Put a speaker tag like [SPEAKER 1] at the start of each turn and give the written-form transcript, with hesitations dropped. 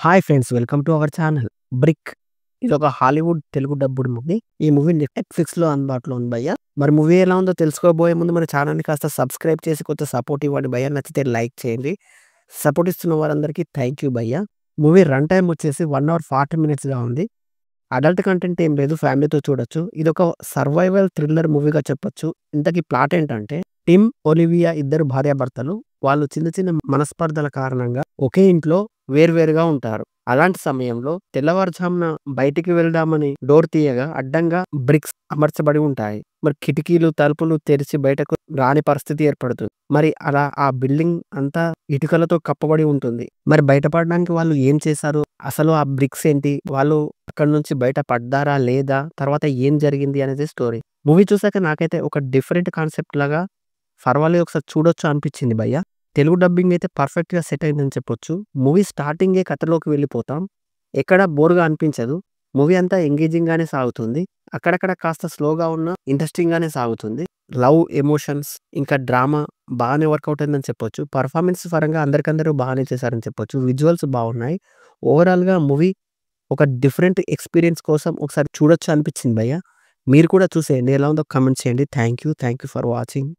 [SPEAKER 1] Hi friends, welcome to our channel 'brick'. ఇదొక Hollywood Telugu dubbed movie. ఈ movie నెట్‌ఫ్లిక్స్‌లో అందుబాటులో ఉంది భయ్యా. మరి మూవీ ఎలా ఉందో తెలుసుకోబోయే ముందు మన ఛానల్‌ని కాస్త సబ్స్క్రైబ్ చేసి కొంచెం సపోర్ట్ ఇవ్వండి భయ్యా. నచ్చితే లైక్ చేయండి. సపోర్ట్ ఇస్తున్న వారందరికీ థ్యాంక్ యూ భయ్యా. మూవీ రన్ టైమ్ వచ్చేసి 1 అవర్ 40 మినిట్స్‌గా ఉంది. అడల్ట్ కంటెంట్ ఏం లేదు. ఫ్యామిలీతో చూడొచ్చు. ఇదొక సర్వైవల్ థ్రిల్లర్ మూవీగా చెప్పొచ్చు. ఇంతకీ ప్లాట్ ఏంటంటే, టిమ్, ఒలివియా ఇద్దరు భార్యాభర్తలు. వాళ్ళు చిన్న చిన్న మనస్పర్ధల కారణంగా ఒకే ఇంట్లో వేర్వేరుగా ఉంటారు. అలాంటి సమయంలో తెల్లవారుజామున బయటికి వెళ్దామని డోర్ తీయగా అడ్డంగా బ్రిక్స్ అమర్చబడి ఉంటాయి. మరి కిటికీలు, తలుపులు తెరిచి బయటకు రాని పరిస్థితి ఏర్పడుతుంది. మరి అలా ఆ బిల్డింగ్ అంతా ఇటుకలతో కప్పబడి ఉంటుంది. మరి బయటపడడానికి వాళ్ళు ఏం చేశారు? అసలు ఆ బ్రిక్స్ ఏంటి? వాళ్ళు అక్కడి నుంచి బయట పడ్డారా లేదా? తర్వాత ఏం జరిగింది అనేది స్టోరీ. మూవీ చూసాక నాకైతే ఒక డిఫరెంట్ కాన్సెప్ట్ లాగా పర్వాలేదు, ఒకసారి చూడొచ్చు అనిపించింది భయ్యా. తెలుగు డబ్బింగ్ అయితే పర్ఫెక్ట్‌గా సెట్ అయిందని చెప్పొచ్చు. మూవీ స్టార్టింగే కథలోకి వెళ్ళిపోతాం. ఎక్కడ బోర్‌గా అనిపించదు. మూవీ అంతా ఎంగేజింగ్‌గానే సాగుతుంది. అక్కడక్కడ కాస్త స్లోగా ఉన్నా ఇంట్రెస్టింగ్‌గానే సాగుతుంది. లవ్, ఎమోషన్స్ ఇంకా డ్రామా బాగానే వర్కౌట్ అయిందని చెప్పొచ్చు. పర్ఫార్మెన్స్ పరంగా అందరికందరూ బాగానే చేశారని చెప్పొచ్చు. విజువల్స్ బాగున్నాయి. ఓవరాల్‌గా మూవీ ఒక డిఫరెంట్ ఎక్స్‌పీరియన్స్ కోసం ఒకసారి చూడొచ్చు అనిపించింది భయ్యా. మీరు కూడా చూసేయండి. ఎలా ఉందో కామెంట్ చేయండి. Thank you for watching.